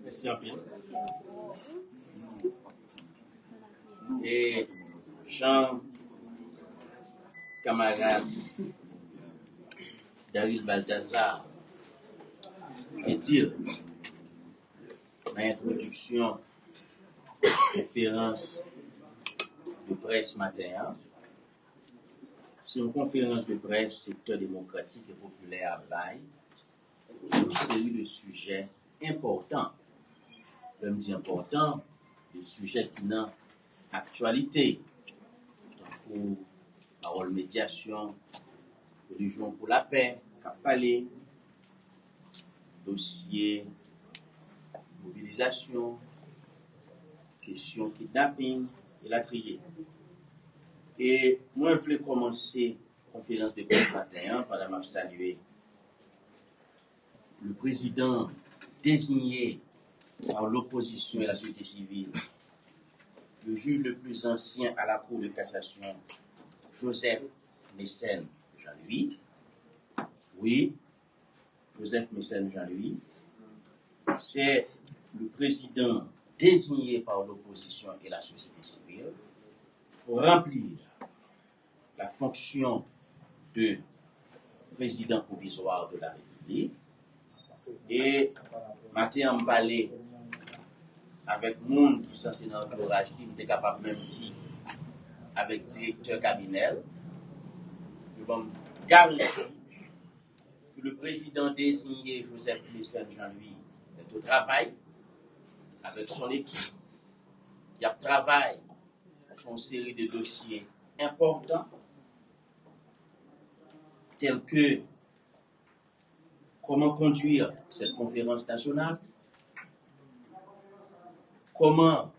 Merci en pile. Et Jean, camarade Daryl Balthazar, est-il dans l'introduction conférence de presse matin, c'est une conférence de presse secteur démocratique et populaire à Baye sur une série de sujets importants. Je me dis important, des sujets qui n'ont actualité, pour parole médiation, religion pour la paix, cap palais, dossier, mobilisation, question kidnapping et la trier. Et moi, je voulais commencer la conférence de presse matin pendant m'a saluer le président désigné par l'opposition et la société civile, le juge le plus ancien à la Cour de cassation, Joseph Mécène Jean-Louis. Oui, Joseph Mécène Jean-Louis. C'est le président désigné par l'opposition et la société civile pour remplir la fonction de président provisoire de la République. Et matin, on parlait avec monde qui sont dans l'entourage, qui était capable même de dire avec directeur cabinet, nous allons garantir que le président désigné Joseph Mécène Jean-Louis est au travail avec son équipe. Il y a travail sur une série de dossiers importants tels que comment conduire cette conférence nationale, comment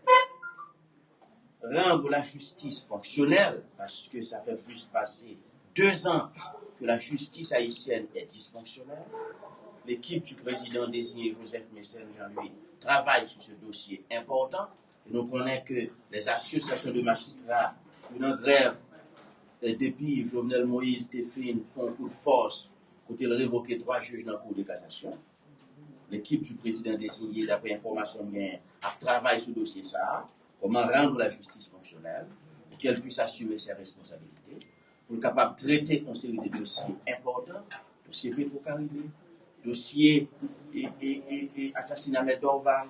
rendre la justice fonctionnelle, parce que ça fait plus passer 2 ans que la justice haïtienne est dysfonctionnelle. L'équipe du président désigné Joseph Mécène Jean-Louis travaille sur ce dossier important. Et nous connaissons que les associations de magistrats, une grève depuis Jovenel Moïse Téphine font un coup de force pour révoquer 3 juges dans la Cour de cassation. L'équipe du président désigné, d'après information bien, a travaillé sur ce dossier ça, comment rendre la justice fonctionnelle, et qu'elle puisse assumer ses responsabilités, pour être capable de traiter une série de dossiers importants, dossier Petro-Caribé, dossier assassinat de Dorval,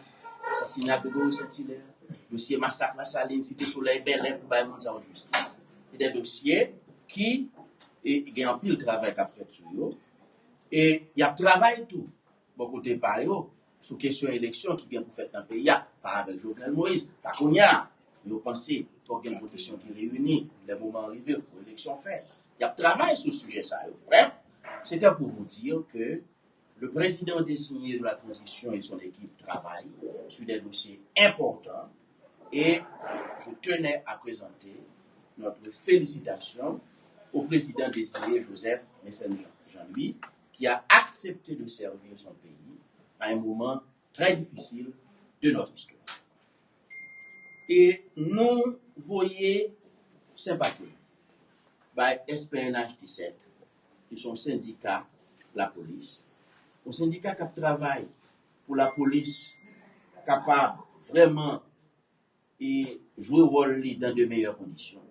assassinat de Goro Saint-Hilaire, dossier massacre la Saline, Cité Soleil, Bel-Air pour bailler monde en justice. C'est des dossiers qui ont un pile de travail qu'a fait sur eux. Et il y a travail tout. Bon côté par eux, sur question élection qui vient pour faire dans le pays, pas avec Jovenel Moïse, pas qu'on y a. Mais vous pensez qu'il faut qu'il y ait une protection qui réunit les moments arrivés pour l'élection faite. Il y a travail sur ce sujet ça. Bref, c'était pour vous dire que le président désigné de la transition et son équipe travaillent sur des dossiers importants et je tenais à présenter notre félicitation au président désigné Joseph Mécène Jean-Louis qui a accepté de servir son pays à un moment très difficile de notre histoire. Et nous voyons sympathie par SPNH 17, qui sont syndicats de la police, un syndicat qui travaille pour la police capable vraiment et jouer le rôle dans de meilleures conditions.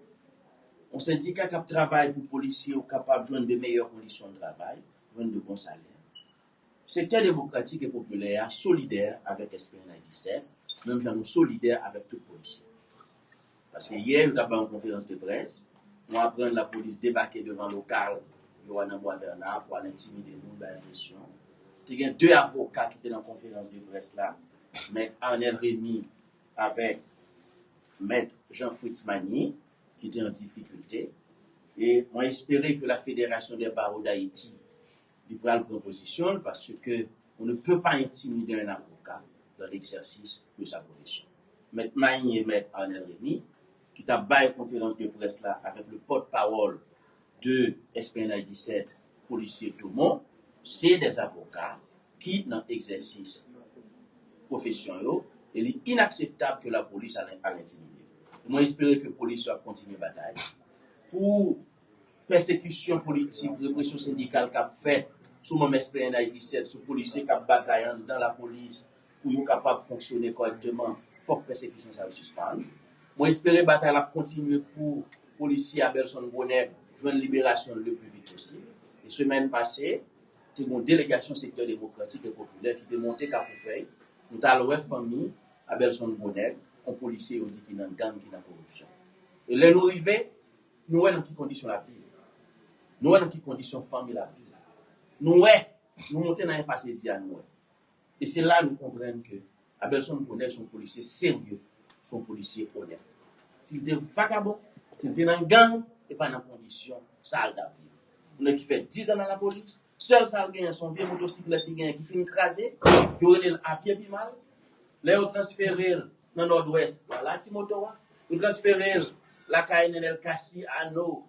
Un syndicat qui travaille pour les policiers capable de jouer de meilleures conditions de travail, joindre de bons salaires. Secteur démocratique et populaire, solidaire avec SPNH 17, même gens solidaire avec tout policier. Parce que hier, nous avons une conférence de presse, on apprend la police débarquer devant le local, Yohanna Bois-Bernard, pour intimider nous dans l'impression. Il y a 2 avocats qui étaient dans la conférence de presse là, M. Arnel Rémy avec M. Jean-Fritz Magny, qui étaient en difficulté. Et on espérait que la Fédération des barreaux d'Haïti lui prenne la proposition parce qu'on ne peut pas intimider un avocat dans l'exercice de sa profession. M. Magny et M. Arnel Rémy, qui t'a baillé une conférence de presse là avec le porte-parole de SPNH 17, policier Tomon, c'est des avocats qui, dans l'exercice professionnel, il est inacceptable que la police a l'intimidé. Moi, j'espère que la police va continuer la bataille pour persécution politique, répression syndicale qu'a fait sous mon SPNH 17, sous policiers qui bataillent dans la police, pour être capable de fonctionner correctement, il faut que la persécution soit suspendue. Moi, j'espère que la bataille va continuer pour les policiers à Belson-Bonnet jouer une libération le plus vite possible. Et semaine passée, c'est une délégation secteur démocratique et populaire qui démontait qu'à Foufeuille, nous avons une famille à Belson-Bonnet, un policier qui dit qu'il y a une gang, qui a une corruption. Et là, nous arrivons, nous voyons dans quelles conditions la vie. Nous voyons dans quelles conditions la famille la vie. Nous montons dans un passé dit à nous. Et c'est là que nous comprenons que Belson-Bonnet, son policier sérieux, son policier honnête. S'il était vagabond, s'il était dans un gang, et pas dans condition, ça a vivre. Nous qui fait 10 ans dans la police, seul ça a gagné son vieux motocyclette qui finit écrasé, il aurait à pied puis mal. Là, on transfère dans le nord-ouest, la Timotoa, on transfère la KNL Kassi à nous,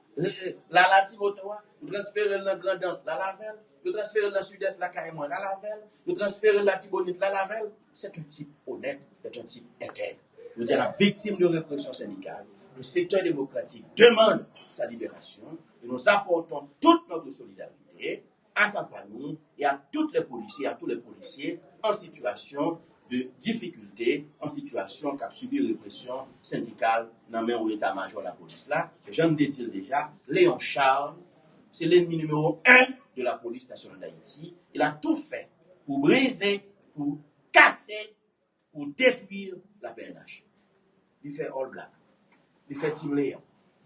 la Timotoa, on transfère la Grandance, la Lavelle, on transfère dans le sud-est, la Caïman, la Lavelle, on transfère la Tibonite, la Lavelle. C'est un type honnête, c'est un type intègre. Je veux dire, la victime de répression syndicale, le secteur démocratique demande sa libération et nous apportons toute notre solidarité à sa famille et à tous les policiers en situation de difficulté, en situation qu'a subi répression syndicale dans le état-major de la police là. J'en ai dit déjà, Léon Charles, c'est l'ennemi numéro 1 de la police nationale d'Haïti. Il a tout fait pour briser, pour casser, pour détruire la PNH. Il fait All Black, il fait Team Léon,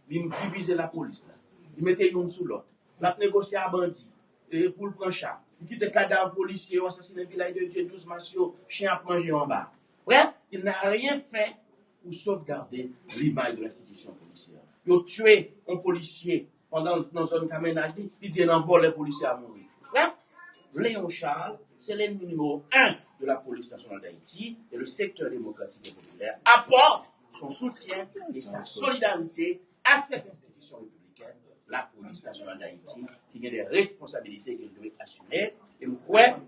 il divise la police là, il mettait une sous l'autre, il a négocié à bandit, et pour le prendre chat, il quitte cadavre policier, assassiné le village de Dieu, 12 massiaux, chien à manger en bas. Bref, il n'a rien fait pour sauvegarder l'image de l'institution policière. Il a tué un policier pendant dans zone Kamenadi, il dit qu'il envoie les policiers à mourir. Bref, Léon Charles, c'est l'ennemi numéro 1 de la police nationale d'Haïti et le secteur démocratique et populaire apporte son soutien et sa solidarité à cette institution républicaine, la police nationale d'Haïti, qui a des responsabilités qu'elle doit assumer. Et nous croyons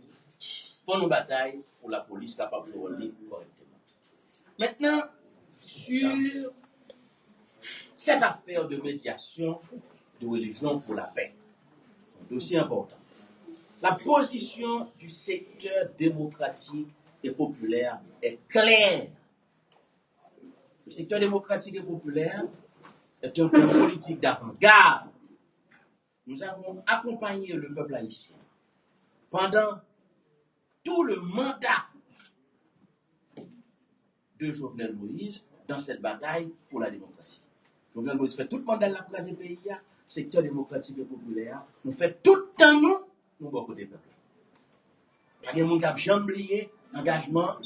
pour nos batailles pour la police capable de jouer correctement. Maintenant, sur cette affaire de médiation de religion pour la paix, c'est un dossier important. La position du secteur démocratique et populaire est claire. Le secteur démocratique et populaire est un peu politique d'avant-garde. Nous avons accompagné le peuple haïtien pendant tout le mandat de Jovenel Moïse dans cette bataille pour la démocratie. Jovenel Moïse fait tout le mandat de la place des pays, secteur démocratique et populaire, nous fait tout le temps nous beaucoup des peuples. Pas de monde qui a jamais oublié engagement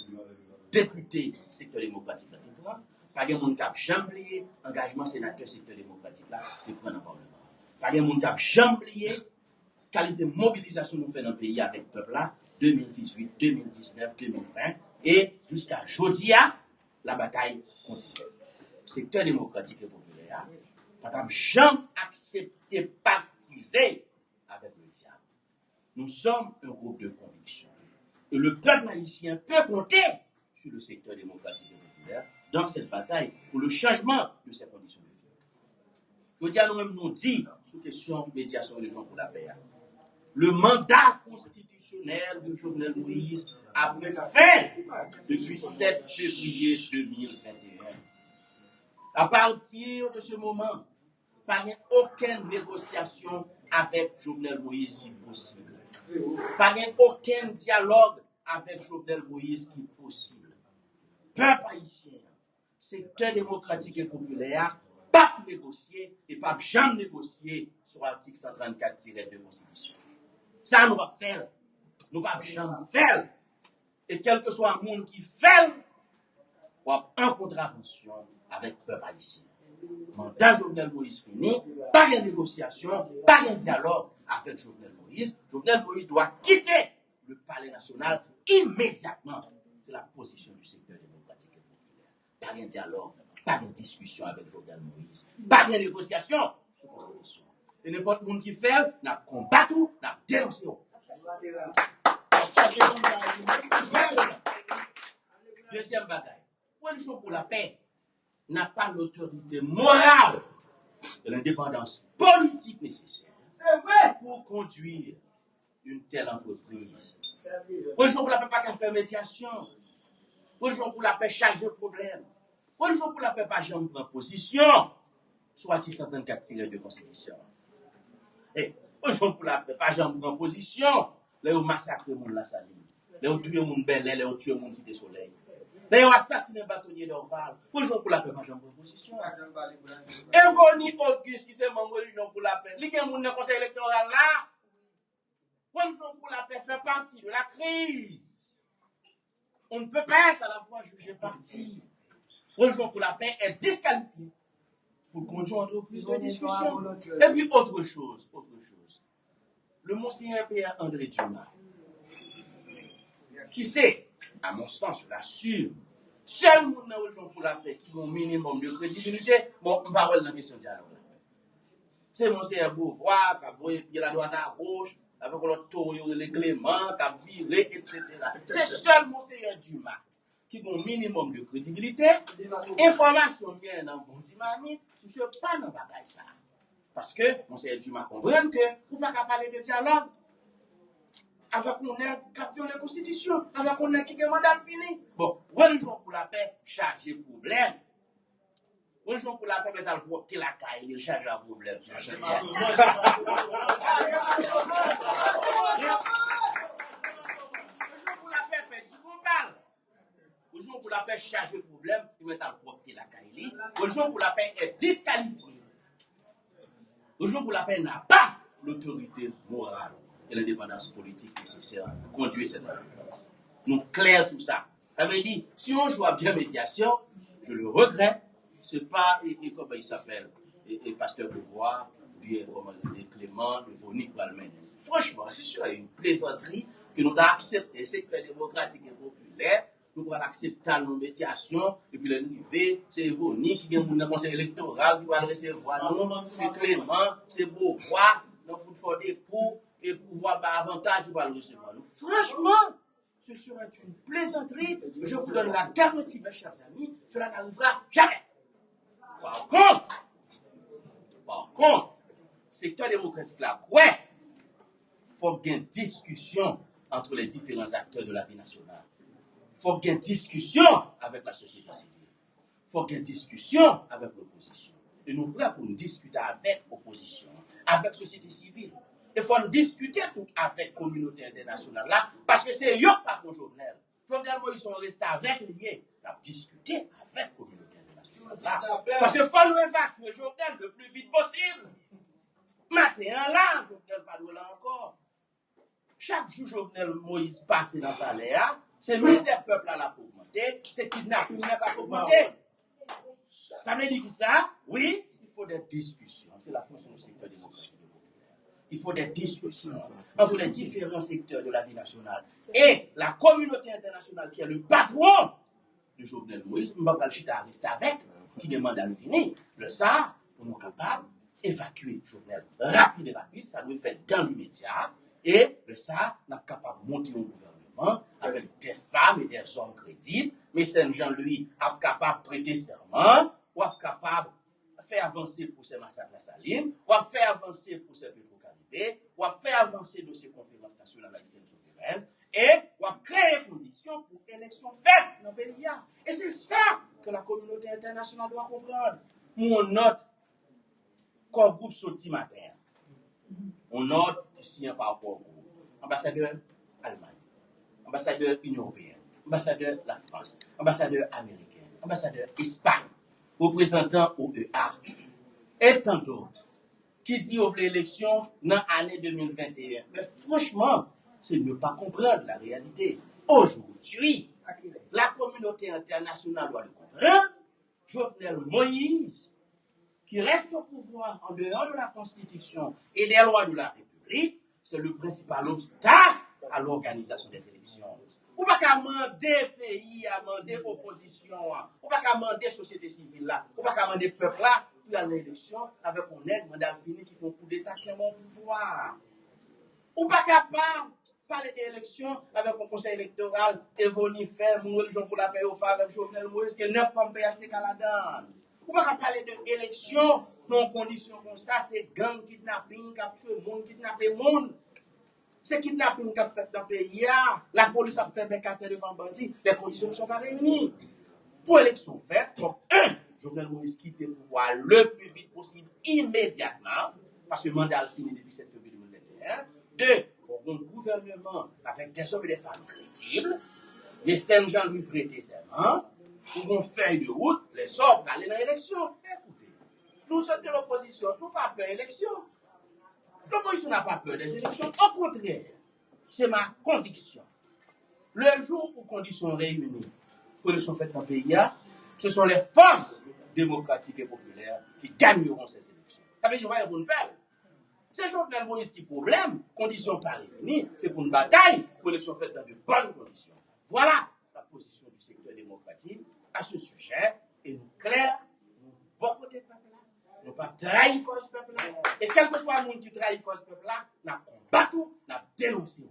député secteur démocratique là, pas de monde qui a jamais oublié engagement sénateur secteur démocratique là, qui prend dans le Parlement. Pas de monde qui a jamais oublié qualité de mobilisation nous fait dans le pays avec le peuple là, 2018, 2019, 2020 et jusqu'à aujourd'hui, la bataille continue. Secteur démocratique et populaire, pas de jamais accepté partiser avec le diable. Nous sommes un groupe de conviction. Et le peuple haïtien peut compter sur le secteur démocratique et populaire dans cette bataille pour le changement de ces conditions de vie. Je veux dire, nous-mêmes nous dit, sous question de médiation et de gens pour la paix, le mandat constitutionnel de Jovenel Moïse a pris fin depuis 7 février 2021. À partir de ce moment, pas aucune négociation avec Jovenel Moïse qui est possible. Pas aucun dialogue avec Jovenel Moïse qui est possible. Peuple haïtien, secteur démocratique et populaire, pas négocier et pas jamais négocier sur l'article 134-2 de la Constitution. Ça, nous va faire. Nous va jamais faire. Et quel que soit le monde qui fait, on va en contravention avec le peuple haïtien. Mandat Jovenel Moïse fini, pas de négociation, pas de dialogue avec Jovenel Moïse. Jovenel Moïse doit quitter le palais national immédiatement. C'est la position du secteur démocratique et populaire. Pas de dialogue, pas de discussion avec Jovenel Moïse, pas de négociation sur la Constitution. Et n'importe qui qui fait, n'a combattu, n'a dénoncé. Deuxième bataille. Coalition pour la paix n'a pas l'autorité morale de l'indépendance politique nécessaire pour conduire une telle entreprise. Coalition pour la paix n'a pas qu'à faire médiation. Religion pour la paix, charge problème. Religion pour la paix, pas jamais prendre position. Soit article 134 de Constitution. Et religion pour la paix, pas jamais prendre position. Là, on massacre le monde la saline. Là, on tue le monde bel, là, on tue le monde cité soleil. Là, on assassine un bâtonnier d'Orval. Religion pour la paix, pas jamais prendre position. Evoni Auguste, qui c'est mon religion pour la paix. Il y a un monde dans le conseil électoral là. Religion pour la paix fait partie de la crise. On ne peut pas être à la fois jugé parti. Religion pour la paix est disqualifié pour conduire entreprise de discussion. Et puis autre chose. Le monseigneur Pierre André Dumas, qui c'est, à mon sens, je l'assure, seul monde dans religion pour la paix qui a un minimum de crédibilité, bon, on parle dans la question de dialogue. C'est monseigneur Beauvoir, qui a voyé la droite à gauche, avec l'autre tour, les Clément, qui a viré, etc. C'est seul monseigneur Dumas qui a un minimum de crédibilité. Information bien dans bon dynamique, je ne suis pas dans le bagaille ça. Parce que monseigneur Dumas comprend que vous ne pouvez pas parler de dialogue avec on est qui a violé la Constitution, avec on est qui a un mandat fini. Bon, religion pour la paix, chargé problème. Religion pour la paix, mais dans le propre, la caille, il charge un problème. Religion pour la paix, fait du combat. Religion pour la paix, charge le problème, il met dans le propre, la caille. Religion pour la paix est disqualifiée. Religion pour la paix n'a pas l'autorité morale et l'indépendance politique nécessaire pour conduire cette entreprise. Nous clairs sur ça. Ça veut dire, si on joue à bien médiation, je le regrette, c'est pas, et comment il s'appelle, et pasteur Beauvoir, lui, Clément, Vonique Balmen. Franchement, c'est sûr, il y a une plaisanterie que nous avons accepté, c'est que démocratique et populaire, nous allons accepter nos médiations, et puis l'arrivée, c'est Vonique qui est dans le conseil électoral, qui va le recevoir, nous, c'est Clément, c'est Beauvoir, nous faut des coups, et pouvoir avantage, qui va le recevoir. Donc, franchement, ce sera une plaisanterie, je vous donne la garantie, mes chers amis, cela n'arrivera jamais. Par contre, secteur démocratique là, ouais, il faut qu'il y ait une discussion entre les différents acteurs de la vie nationale. Il faut qu'il y ait une discussion avec la société civile. Il faut qu'il y ait une discussion avec l'opposition. Et nous sommes là pour nous discuter avec l'opposition, avec la société civile. Il faut discuter tout avec la communauté internationale là, parce que c'est eux pas pour Jovenel. Jovenel, ils sont restés avec lui. On a discuté avec la communauté internationale là. Parce qu'il faut nous évacuer Jovenel le plus vite possible. Matin là, Jovenel pas de là encore. Chaque jour, Jovenel Moïse passe dans le palais, c'est misère peuple à la augmenter, c'est kidnapping à la augmenter. Ça veut dire ça? Oui, il faut des discussions. C'est la fonction du secteur démocratique. Il faut des discussions entre les différents secteurs de la vie nationale et la communauté internationale qui est le patron de Jovenel Moïse. Mbakal Chita reste avec, qui demande à venir. Le ça, pour nous capables d'évacuer Jovenel rapide, ça doit faire dans l'immédiat. Et le ça, nous sommes capables de monter un gouvernement avec des femmes et des hommes crédibles. Mais Saint-Jean-Louis est capable de prêter serment, ou est capable de faire avancer pour ces massacres à Saline, ou de faire avancer pour ces Petro-Caribé, ou de faire avancer de ces conférences nationales haïtiennes souveraines, et ou de créer des conditions pour élections faites dans le pays. Et c'est ça que la communauté internationale doit comprendre. Mon note, comme groupe sorti matin, on note qui signe par rapport au groupe. Ambassadeur Allemagne, ambassadeur Union Européenne, ambassadeur la France, ambassadeur américain, ambassadeur Espagne, représentant OEA, et tant d'autres, qui dit aux élections dans l'année 2021. Mais franchement, c'est ne pas comprendre la réalité. Aujourd'hui, la communauté internationale doit le comprendre. Jovenel Moïse, qui reste au pouvoir en dehors de la Constitution et des lois de la République, c'est le principal obstacle à l'organisation des élections. On ne peut pas demander pays, à demander opposition, on ne peut pas demander société civile là, on ne peut pas demander peuple là, pour aller à l'élection avec un aide, mandat fini qui font coup d'État qui ont un pouvoir. On ne peut pas capable parler d'élections avec un conseil électoral, Evoni fait, mon religion pour la paix au phare avec Jovenel Moïse, qui est 9 membres PHT Canada. On ne peut pas parler d'élections dans conditions comme ça, c'est gang kidnapping, capture monde, kidnapper monde. C'est kidnapping qu'a fait dans le pays. La police a fait bécater devant bandits. Les conditions ne sont pas réunies. Pour l'élection faite, donc, Jovenel Moïse quitte le pouvoir le plus vite possible, immédiatement, parce que le mandat a fini depuis 7 février 2021. Deux, il faut un gouvernement avec des hommes et des femmes crédibles. Les Saint-Jean lui prêter serment, pour une feuille de route, les sorts pour aller dans l'élection. Écoutez, nous sommes de l'opposition, nous n'avons pas peur d'élection. L'opposition n'a pas peur des élections. Au contraire, c'est ma conviction. Le jour où conditions réunies pour l'élection faite dans le pays, ce sont les forces démocratiques et populaires qui gagneront ces élections. Ça veut dire qu'il y a une bonne peur. C'est Jovenel Moïse qui problème, conditions pas réunies, c'est pour une bataille pour l'élection faite dans de bonnes conditions. Voilà la position du secteur démocratique à ce sujet. Et nous, clair, nous bon côté peuple là, nous pas trahir cause peuple là. Et quel que soit le monde qui trahit cause peuple là, nous combattons, nous dénonçons.